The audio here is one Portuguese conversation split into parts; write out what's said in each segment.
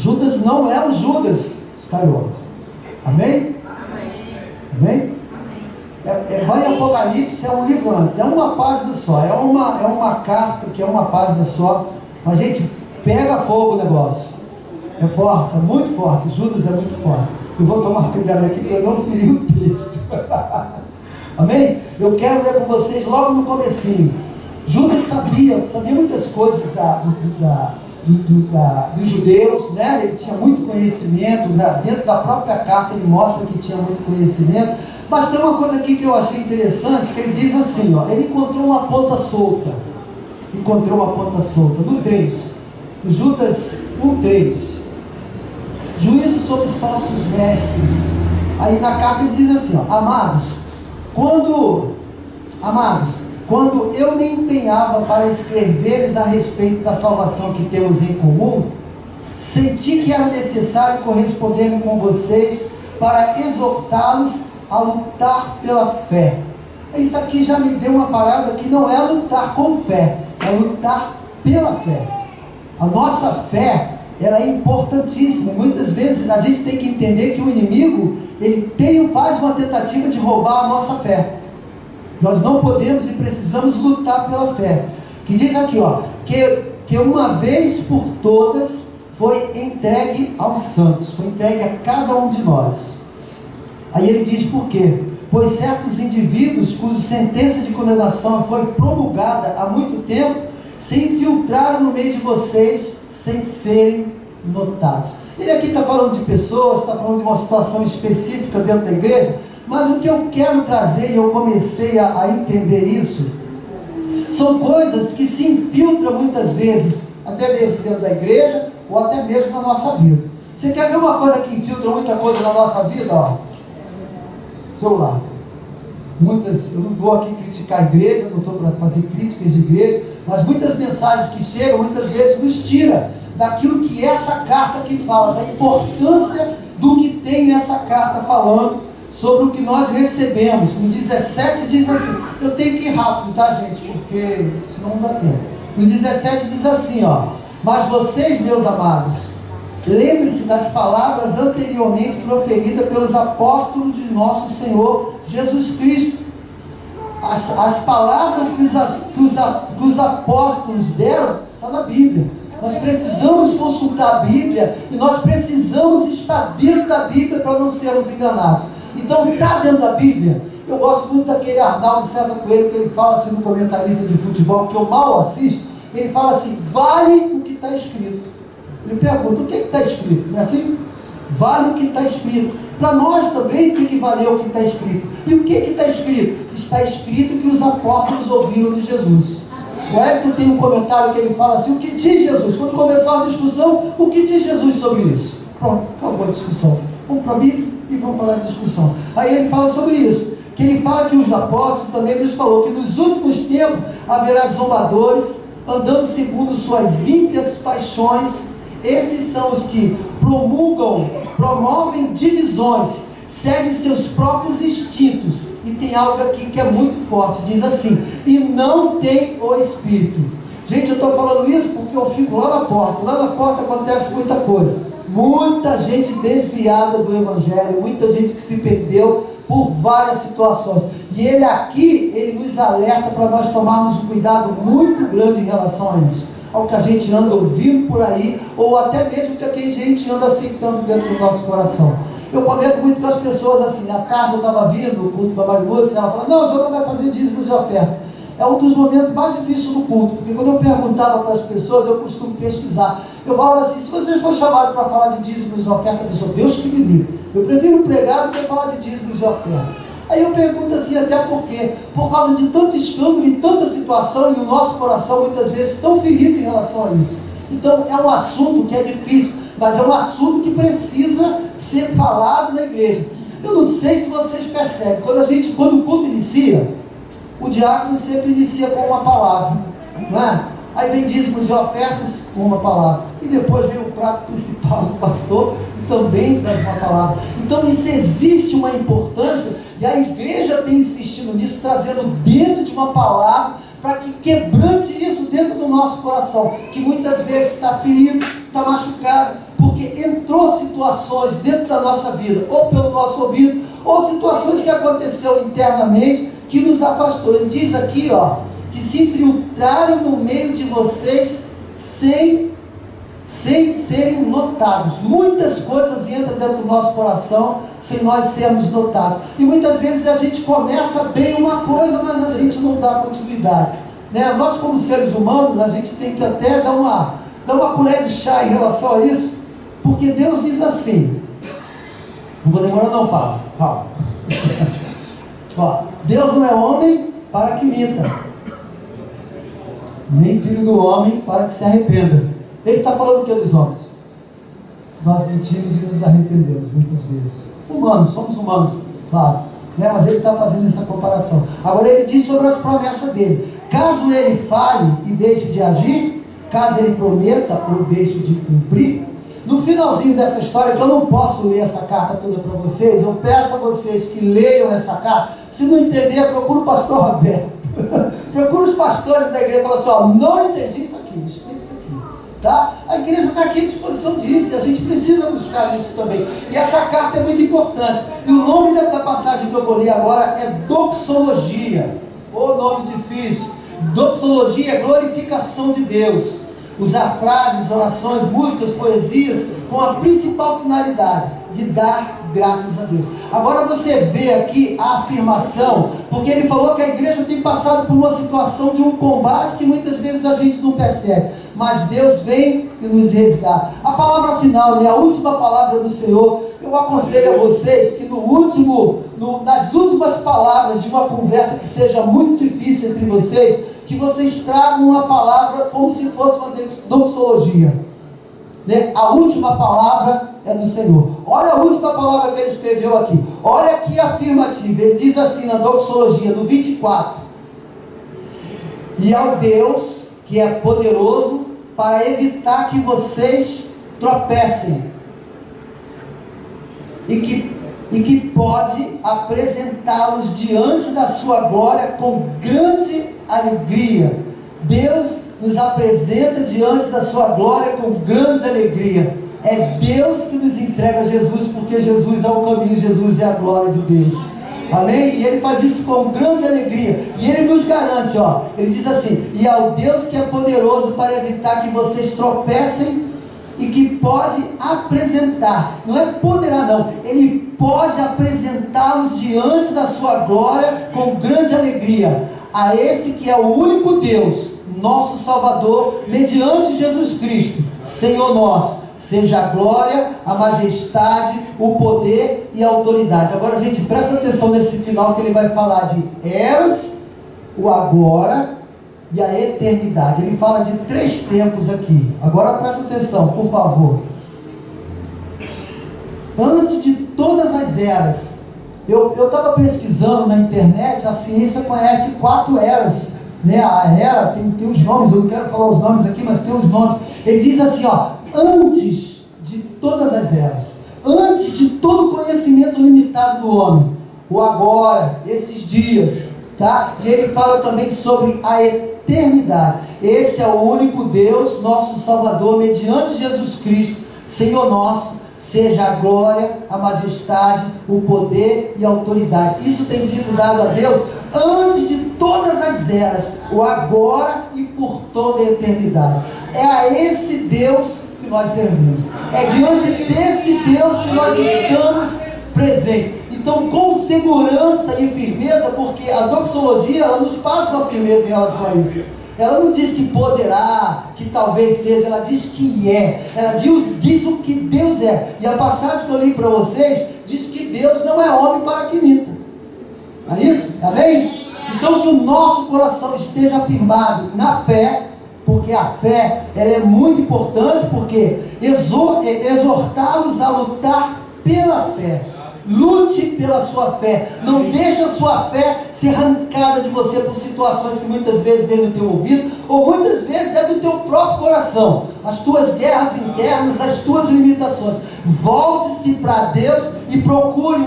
Judas não é o Judas Iscariotes. Amém? Amém? Vai em Apocalipse, é um livro antes, é uma página só, é uma carta que é uma página só, mas gente, pega fogo o negócio, é forte, é muito forte, Judas é muito forte. Eu vou tomar cuidado aqui para eu não ferir o texto. Amém? Eu quero ler com vocês logo no comecinho. Judas sabia muitas coisas dos judeus, né? Ele tinha muito conhecimento, dentro da própria carta ele mostra que tinha muito conhecimento, mas tem uma coisa aqui que eu achei interessante, que ele diz assim, ó, ele encontrou uma ponta solta, no 3, Judas 1:3, juízo sobre os falsos mestres. Aí na carta ele diz assim, ó, amados, quando eu me empenhava para escrever-lhes a respeito da salvação que temos em comum, senti que era necessário corresponder com vocês para exortá-los a lutar pela fé. Isso aqui já me deu uma parada que não é lutar com fé, é lutar pela fé. A nossa fé, ela é importantíssima. Muitas vezes a gente tem que entender que o inimigo, ele faz uma tentativa de roubar a nossa fé. Nós não podemos e precisamos lutar pela fé. Que diz aqui, ó, que uma vez por todas foi entregue aos santos, foi entregue a cada um de nós. Aí ele diz por quê? Pois certos indivíduos cuja sentença de condenação foi promulgada há muito tempo, se infiltraram no meio de vocês sem serem notados. Ele aqui está falando de pessoas, está falando de uma situação específica dentro da igreja, mas o que eu quero trazer, e eu comecei a entender isso, são coisas que se infiltram muitas vezes, até mesmo dentro da igreja, ou até mesmo na nossa vida. Você quer ver uma coisa que infiltra muita coisa na nossa vida? Ó, celular. Eu não vou aqui criticar a igreja, não estou para fazer críticas de igreja, mas muitas mensagens que chegam, muitas vezes nos tira daquilo que essa carta aqui fala, da importância do que tem essa carta falando sobre o que nós recebemos. No 17 diz assim, eu tenho que ir rápido, tá, gente, porque senão não dá tempo. No 17 diz assim, ó, mas vocês, meus amados, lembre-se das palavras anteriormente proferidas pelos apóstolos de nosso Senhor Jesus Cristo. As palavras que os apóstolos deram, está na Bíblia. Nós precisamos consultar a Bíblia e nós precisamos estar dentro da Bíblia para não sermos enganados. Então, está dentro da Bíblia. Eu gosto muito daquele Arnaldo César Coelho, que ele fala assim no comentarista de futebol, que eu mal assisto. Ele fala assim, vale o que está escrito. Ele pergunta, o que está escrito? Não é assim? Vale o que está escrito. Para nós também tem que valer o que está escrito. E o que está escrito? Está escrito que os apóstolos ouviram de Jesus. O Hélio tem um comentário que ele fala assim, o que diz Jesus? Quando começar a discussão, o que diz Jesus sobre isso? Pronto, acabou a discussão. Vamos para a Bíblia e vamos falar de discussão. Aí ele fala sobre isso, que ele fala que os apóstolos também nos falou que nos últimos tempos haverá zombadores, andando segundo suas ímpias paixões. Esses são os que promovem divisões, seguem seus próprios instintos. E tem algo aqui que é muito forte, diz assim, e não tem o Espírito. Gente, eu estou falando isso porque eu fico lá na porta acontece muita coisa, muita gente desviada do Evangelho, muita gente que se perdeu por várias situações, e ele aqui, ele nos alerta para nós tomarmos um cuidado muito grande em relação a isso, ao que a gente anda ouvindo por aí, ou até mesmo que a gente anda aceitando dentro do nosso coração. Eu comento muito com as pessoas assim, à tarde eu estava vindo o culto da Marilúcia, ela fala, não, o senhor não vai fazer dízimos e oferta. É um dos momentos mais difíceis do culto, porque quando eu perguntava para as pessoas, eu costumo pesquisar. Eu falava assim, se vocês for chamados para falar de dízimos e oferta, pessoa, Deus que me livre. Eu prefiro pregar do que falar de dízimos e ofertas. Aí eu pergunto assim, até por quê? Por causa de tanto escândalo e tanta situação, e o nosso coração muitas vezes tão ferido em relação a isso. Então é um assunto que é difícil, mas é um assunto que precisa ser falado na igreja. Eu não sei se vocês percebem, quando o culto inicia, o diácono sempre inicia com uma palavra, não é? Aí vem dízimos e ofertas com uma palavra, e depois vem o prato principal do pastor, e também traz uma palavra. Então isso existe uma importância, e a igreja tem insistido nisso, trazendo dentro de uma palavra, para que quebrante isso dentro do nosso coração, que muitas vezes está ferido, está machucado, porque entrou situações dentro da nossa vida, ou pelo nosso ouvido, ou situações que aconteceu internamente, que nos afastou. Ele diz aqui, ó, que se infiltraram no meio de vocês sem serem notados. Muitas coisas entram dentro do nosso coração sem nós sermos notados. E muitas vezes a gente começa bem uma coisa, mas a gente não dá continuidade. Né? Nós, como seres humanos, a gente tem que até dar uma colher de chá em relação a isso, porque Deus diz assim, não vou demorar não, Paulo. Ó, Deus não é homem para que minta, nem filho do homem para que se arrependa. Ele está falando o que dos homens? Nós mentimos e nos arrependemos muitas vezes. Humanos, somos humanos, claro, né? Mas ele está fazendo essa comparação. Agora ele diz sobre as promessas dele. Caso ele fale e deixe de agir, caso ele prometa ou deixe de cumprir, no finalzinho dessa história, que eu não posso ler essa carta toda para vocês, eu peço a vocês que leiam essa carta. Se não entender, procura o pastor Roberto. Procura os pastores da igreja e fala assim, ó, não entendi isso aqui, explica isso aqui. Tá? A igreja está aqui à disposição disso, e a gente precisa buscar isso também. E essa carta é muito importante. E o nome da passagem que eu vou ler agora é doxologia. Ô nome difícil. Doxologia é glorificação de Deus. Usar frases, orações, músicas, poesias, com a principal finalidade de dar graças a Deus. Agora você vê aqui a afirmação, porque ele falou que a igreja tem passado por uma situação de um combate que muitas vezes a gente não percebe, mas Deus vem e nos resgata. A palavra final, né, a última palavra do Senhor, eu aconselho a vocês que nas últimas palavras de uma conversa que seja muito difícil entre vocês, que vocês tragam uma palavra como se fosse uma doxologia, né? A última palavra é do Senhor. Olha a última palavra que ele escreveu aqui. Olha aqui a afirmativa. Ele diz assim na doxologia, no 24: e ao Deus que é poderoso para evitar que vocês tropecem e que pode apresentá-los diante da sua glória com grande alegria. Deus nos apresenta diante da sua glória com grande alegria. É Deus que nos entrega Jesus, porque Jesus é o caminho, Jesus é a glória de Deus. Amém? E ele faz isso com grande alegria. E ele nos garante, ó, ele diz assim: e ao Deus que é poderoso para evitar que vocês tropecem e que pode apresentar, não é poderá não, ele pode apresentá-los diante da sua glória com grande alegria, a esse que é o único Deus, nosso Salvador, mediante Jesus Cristo, Senhor nosso, seja a glória, a majestade, o poder e a autoridade. Agora, gente, presta atenção nesse final, que ele vai falar de eras, o agora e a eternidade. Ele fala de 3 tempos aqui. Agora presta atenção, por favor. Antes de todas as eras, eu estava pesquisando na internet, a ciência conhece 4 eras, né? A era tem os nomes, eu não quero falar os nomes aqui, mas tem os nomes. Ele diz assim, ó, antes de todas as eras, antes de todo conhecimento limitado do homem, o agora, esses dias, tá? E ele fala também sobre a eternidade. Esse é o único Deus, nosso Salvador, mediante Jesus Cristo, Senhor nosso, seja a glória, a majestade, o poder e a autoridade. Isso tem sido dado a Deus antes de todas as eras, o agora e por toda a eternidade. É a esse Deus que nós servimos. É diante desse Deus que nós estamos presentes. Então, com segurança e firmeza, porque a doxologia, ela nos passa uma firmeza em relação a isso. Ela não diz que poderá, que talvez seja, ela diz que é. Ela diz o que Deus é. E a passagem que eu li para vocês diz que Deus não é homem para que minta. Não é isso? Amém? Então, que o nosso coração esteja firmado na fé, porque a fé, ela é muito importante, porque exortá-los a lutar pela fé. Lute pela sua fé. Não deixe a sua fé ser arrancada de você por situações que muitas vezes vêm do teu ouvido, ou muitas vezes é do teu próprio coração, as tuas guerras internas, as tuas limitações. Volte-se para Deus e procure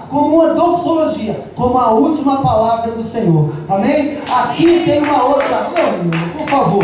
como uma doxologia, como a última palavra do Senhor. Amém? Aqui tem uma outra, por favor.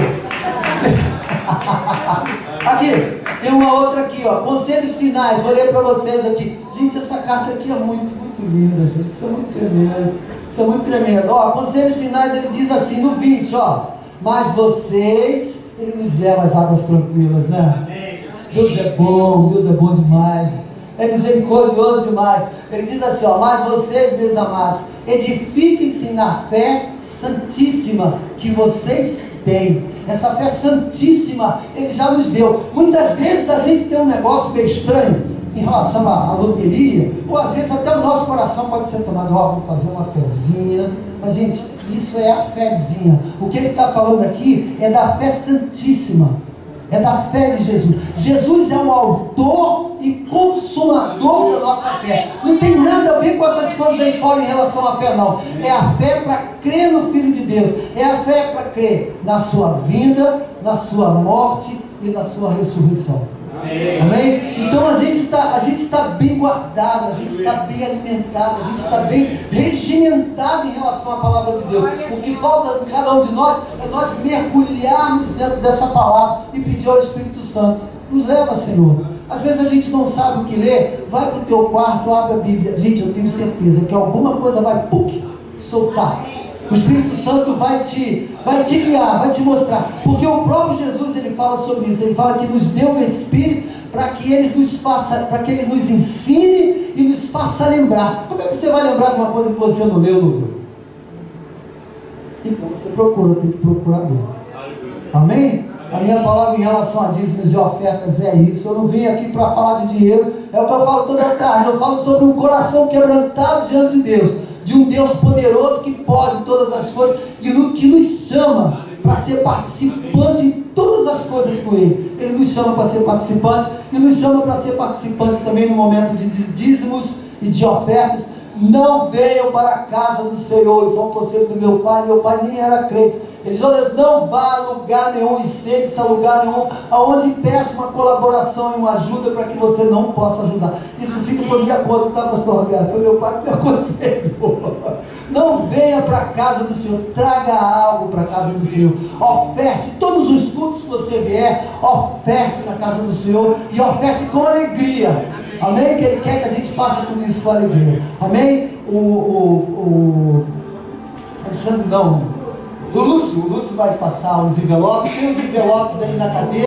Aqui, tem uma outra aqui, ó. Conselhos finais, vou ler para vocês aqui. Gente, essa carta aqui é muito linda, gente. Isso é muito tremendo. Isso é muito tremendo. Ó, conselhos finais, ele diz assim, no 20, ó. Mas vocês, ele nos leva às águas tranquilas, né? Deus é bom demais. É misericordioso demais. Ele diz assim, ó. Mas vocês, meus amados, edifiquem-se na fé santíssima que vocês têm. Essa fé santíssima Ele já nos deu. Muitas vezes a gente tem um negócio meio estranho em relação à loteria, ou às vezes até o nosso coração pode ser tomado, ó, vamos fazer uma fezinha. Mas gente, isso é a fezinha. O que ele está falando aqui é da fé santíssima, é da fé de Jesus. Jesus é o autor e consumador da nossa fé. Não tem nada a ver com essas coisas aí fora em relação à fé, não. É a fé para crer no Filho de Deus. É a fé para crer na sua vinda, na sua morte e na sua ressurreição. Amém? Então a gente está bem guardado, a gente está bem alimentado, a gente está bem regimentado em relação à palavra de Deus. O que falta em cada um de nós é nós mergulharmos dentro dessa palavra e pedir ao Espírito Santo, nos leva, Senhor. Às vezes a gente não sabe o que ler, vai para o teu quarto, abre a Bíblia. Gente, eu tenho certeza que alguma coisa vai soltar. O Espírito Santo vai te guiar, vai te mostrar, porque o próprio Jesus, ele fala sobre isso. Ele fala que nos deu o Espírito para que ele nos ensine e nos faça lembrar. Como é que você vai lembrar de uma coisa que você não leu, não viu? Então você tem que procurar ver. Amém? A minha palavra em relação a dízimos e ofertas é isso. Eu não vim aqui para falar de dinheiro, é o que eu falo toda tarde. Eu falo sobre um coração quebrantado diante de Deus, de um Deus poderoso que pode todas as coisas e que nos chama para ser participante de todas as coisas com Ele. Ele nos chama para ser participante e nos chama para ser participantes também no momento de dízimos e de ofertas. Não venham para a casa do Senhor. Isso é um conselho do meu pai nem era crente. Ele diz, olha, não vá a lugar nenhum e sente-se a lugar nenhum aonde peça uma colaboração e uma ajuda para que você não possa ajudar. Isso fica por minha conta, tá, pastor Roberto? Foi meu pai que me aconselhou. Não venha para a casa do Senhor, traga algo para a casa do Senhor, oferte todos os cultos que você vier, oferte na casa do Senhor e oferte com alegria. Amém? Que Ele quer que a gente faça tudo isso com alegria. Amém? Alexandre não. O Lúcio vai passar os envelopes. Tem os envelopes aí na cadeira.